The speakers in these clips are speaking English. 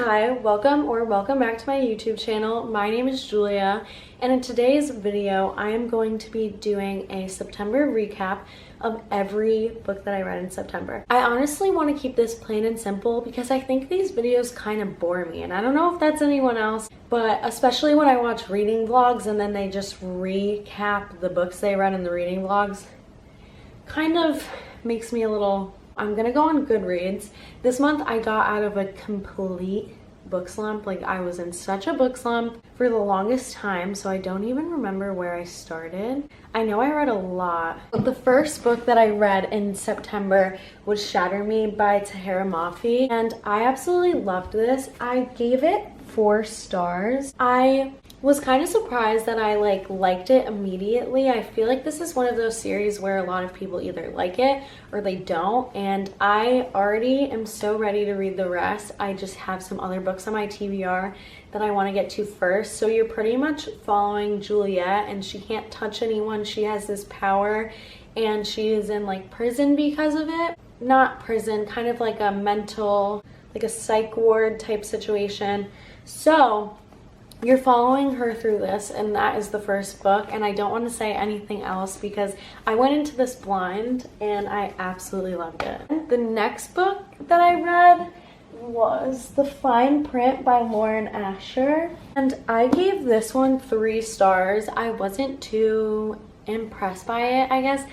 Hi, welcome back to my YouTube channel. My name is Julia, and in today's video I am going to be doing a September recap of every book that I read in September. I honestly want to keep this plain and simple because I think these videos kind of bore me, and I don't know if that's anyone else, but especially when I watch reading vlogs and then they just recap the books they read in the reading vlogs, kind of makes me a little... I'm gonna go on Goodreads. This month I got out of a complete book slump. Like, I was in such a book slump for the longest time, so I don't even remember where I started. I know I read a lot. But the first book that I read in September was Shatter Me by Tahira Mafi, and I absolutely loved this. I gave it 4 stars. I was kind of surprised that I liked it immediately. I feel like this is one of those series where a lot of people either like it or they don't, and I already am so ready to read the rest. I just have some other books on my TBR that I want to get to first. So you're pretty much following Juliet, and she can't touch anyone. She has this power, and she is in like prison because of it. Not prison, kind of like a mental, like a psych ward type situation. So you're following her through this, and that is the first book, and I don't want to say anything else because I went into this blind and I absolutely loved it. The next book that I read was The Fine Print by Lauren Asher, and I gave this one 3 stars. I wasn't too impressed by it, I guess.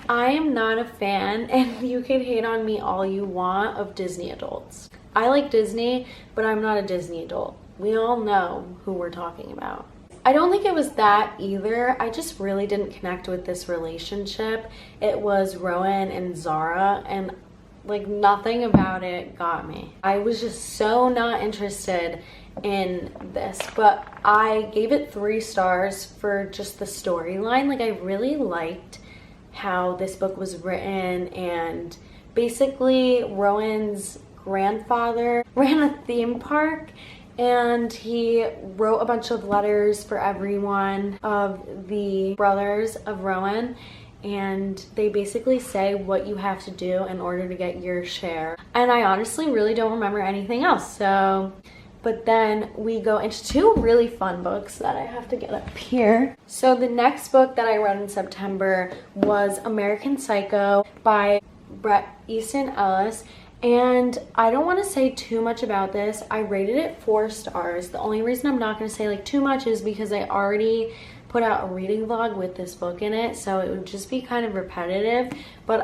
I am not a fan, and you can hate on me all you want, of Disney adults. I like Disney, but I'm not a Disney adult. We all know who we're talking about. I don't think it was that either. I just really didn't connect with this relationship. It was Rowan and Zara, and like nothing about it got me. I was just so not interested in this, but I gave it 3 stars for just the storyline. Like, I really liked how this book was written, and basically Rowan's grandfather ran a theme park, and he wrote a bunch of letters for everyone of the brothers of Rowan, and they basically say what you have to do in order to get your share. And I honestly really don't remember anything else. But then we go into 2 really fun books that I have to get up here. So the next book that I read in September was American Psycho by Bret Easton Ellis. And I don't want to say too much about this. I rated it 4 stars. The only reason I'm not going to say like too much is because I already put out a reading vlog with this book in it, so it would just be kind of repetitive. But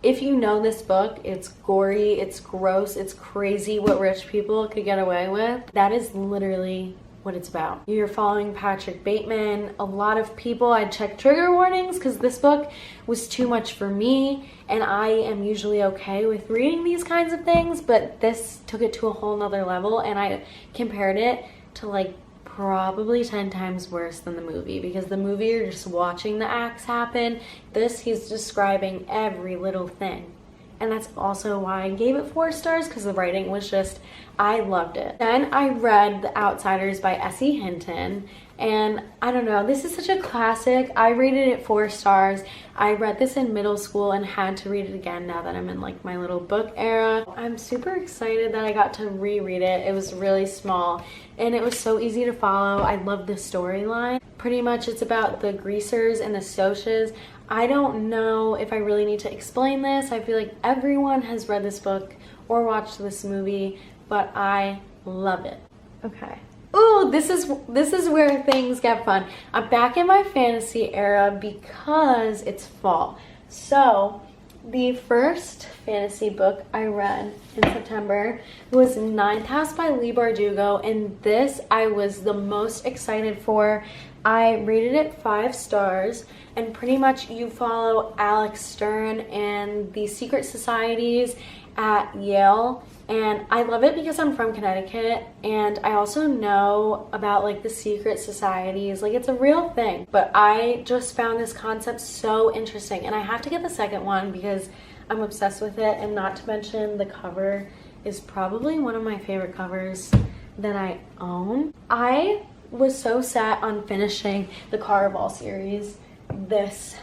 if you know this book, it's gory, it's gross, it's crazy what rich people could get away with. That is literally what it's about. You're following Patrick Bateman. A lot of people, I checked trigger warnings because this book was too much for me, and I am usually okay with reading these kinds of things, but this took it to a whole nother level, and I compared it to like probably 10 times worse than the movie, because the movie you're just watching the acts happen. This, he's describing every little thing. And that's also why I gave it 4 stars, because the writing was just, I loved it. Then I read The Outsiders by S.E. Hinton, and I don't know, this is such a classic. I rated it 4 stars. I read this in middle school and had to read it again now that I'm in like my little book era. I'm super excited that I got to reread it. It was really small and it was so easy to follow. I love the storyline. Pretty much it's about the greasers and the Socs. I don't know if I really need to explain this. I feel like everyone has read this book or watched this movie, but I love it. Okay. Ooh, this is where things get fun. I'm back in my fantasy era because it's fall. So the first fantasy book I read in September was Ninth House by Leigh Bardugo, and this I was the most excited for. I rated it 5 stars, and pretty much you follow Alex Stern and the secret societies at Yale. And I love it because I'm from Connecticut, and I also know about like the secret societies. Like, it's a real thing, but I just found this concept so interesting, and I have to get the second one because I'm obsessed with it. And not to mention, the cover is probably one of my favorite covers that I own. I was so set on finishing the Caraval series this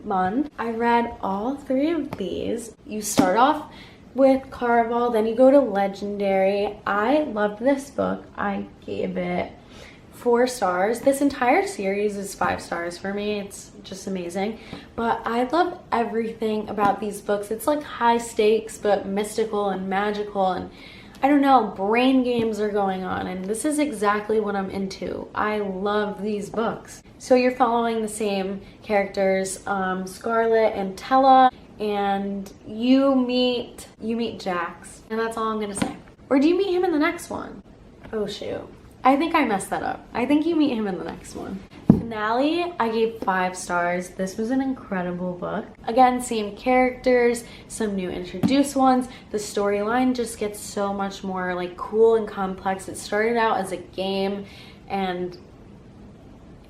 month. I read all 3 of these. You start off with Caraval. Then you go to Legendary. I loved this book. I gave it 4 stars. This entire series is 5 stars for me. It's just amazing. But I love everything about these books. It's like high stakes, but mystical and magical, and I don't know, brain games are going on, and this is exactly what I'm into. I love these books. So you're following the same characters, Scarlet and Tella, and you meet Jax, and that's all I'm gonna say. Or do you meet him in the next one? Oh shoot, I think I messed that up. I think you meet him in the next one. Finale, I gave 5 stars. This was an incredible book. Again, same characters, some new introduced ones. The storyline just gets so much more like cool and complex. It started out as a game, and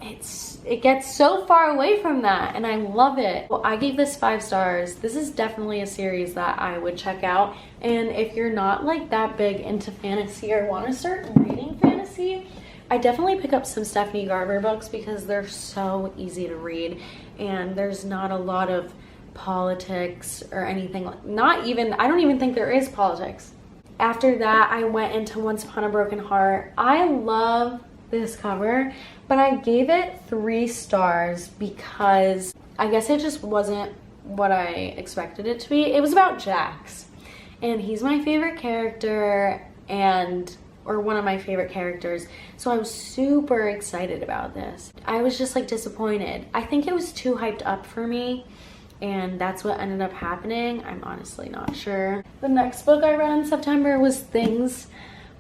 it gets so far away from that, and I love it. Well, I gave this 5 stars. This is definitely a series that I would check out, and if you're not like that big into fantasy or want to start reading fantasy, I definitely pick up some Stephanie Garber books because they're so easy to read, and there's not a lot of politics or anything. I don't even think there is politics. After that, I went into Once Upon a Broken Heart. I love this cover, but I gave it 3 stars because I guess it just wasn't what I expected it to be. It was about Jax, and he's my favorite character, or one of my favorite characters, so I was super excited about this. I was just like disappointed. I think it was too hyped up for me, and that's what ended up happening. I'm honestly not sure. The next book I read in September was Things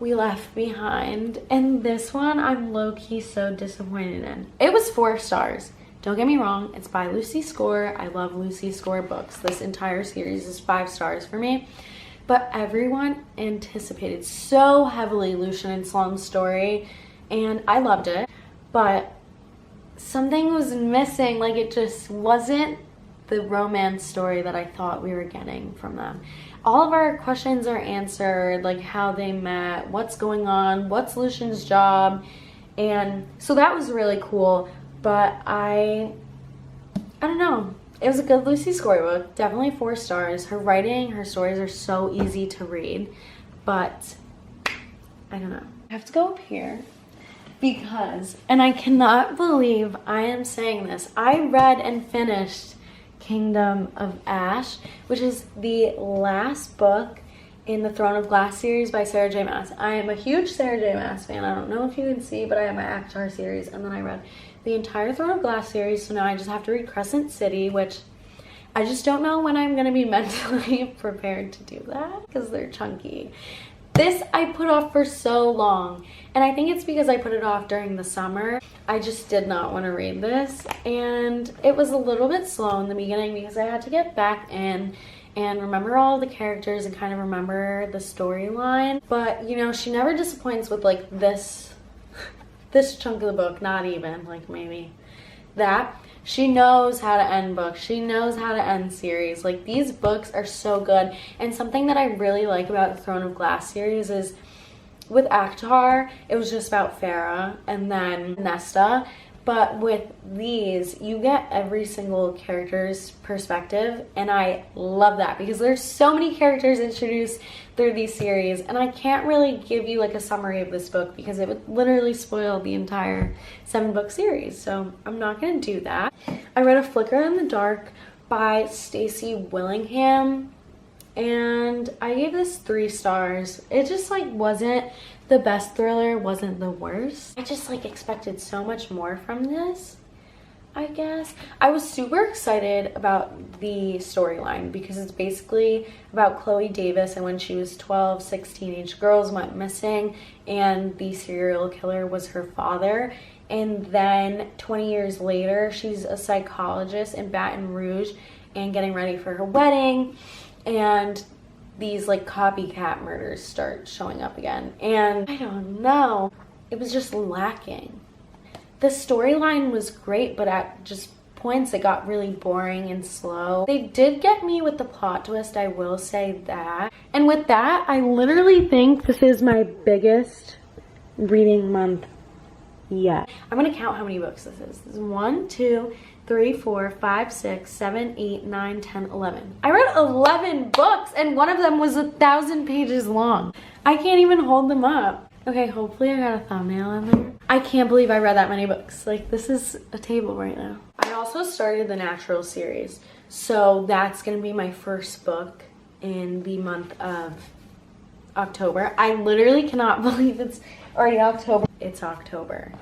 We Left Behind, and this one I'm low-key so disappointed in. It was 4 stars. Don't get me wrong, it's by Lucy Score. I love Lucy Score books. This entire series is 5 stars for me. But everyone anticipated so heavily Lucian and Sloane's story, and I loved it, but something was missing. Like, it just wasn't the romance story that I thought we were getting from them. All of our questions are answered, like how they met, what's going on, what's Lucian's job, and so that was really cool. But I don't know. It was a good Lucy Score book, definitely 4 stars. Her writing, her stories are so easy to read, but I don't know. I have to go up here because, and I cannot believe I am saying this, I read and finished Kingdom of Ash, which is the last book in the Throne of Glass series by Sarah J. Maas. I am a huge Sarah J. Maas fan. I don't know if you can see, but I have my ACOTAR series, and then I read the entire Throne of Glass series, so now I just have to read Crescent City, which I just don't know when I'm going to be mentally prepared to do that because they're chunky. This I put off for so long, and I think it's because I put it off during the summer. I just did not want to read this, and it was a little bit slow in the beginning because I had to get back in and remember all the characters and kind of remember the storyline. But, you know, she never disappoints with like this chunk of the book, not even, like maybe that. She knows how to end books. She knows how to end series. Like, these books are so good. And something that I really like about the Throne of Glass series is with ACOTAR, it was just about Farah and then Nesta. But with these, you get every single character's perspective, and I love that because there's so many characters introduced through these series, and I can't really give you like a summary of this book because it would literally spoil the entire 7-book series, so I'm not going to do that. I read A Flicker in the Dark by Stacey Willingham, and I gave this 3 stars. It just like wasn't the best thriller, wasn't the worst. I just like expected so much more from this, I guess. I was super excited about the storyline because it's basically about Chloe Davis, and when she was 12, 6 teenage girls went missing, and the serial killer was her father. And then 20 years later, she's a psychologist in Baton Rouge and getting ready for her wedding, and these like copycat murders start showing up again, and I don't know, it was just lacking. The storyline was great, but at just points it got really boring and slow. They did get me with the plot twist, I will say that. And with that, I literally think this is my biggest reading month yet. I'm gonna count how many books this is. This is 1, 2, 3, 4, 5, 6, 7, 8, 9, 10, 11. I read 11 books and one of them was 1,000 pages long. I can't even hold them up. Okay, hopefully I got a thumbnail in there. I can't believe I read that many books. Like, this is a table right now. I also started the Natural series. So that's gonna be my first book in the month of October. I literally cannot believe it's already October. It's October.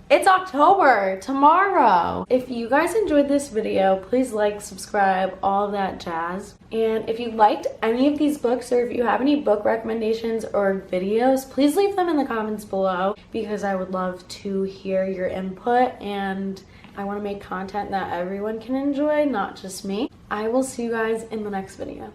It's October, tomorrow. If you guys enjoyed this video, please like, subscribe, all of that jazz. And if you liked any of these books or if you have any book recommendations or videos, please leave them in the comments below because I would love to hear your input and I want to make content that everyone can enjoy, not just me. I will see you guys in the next video.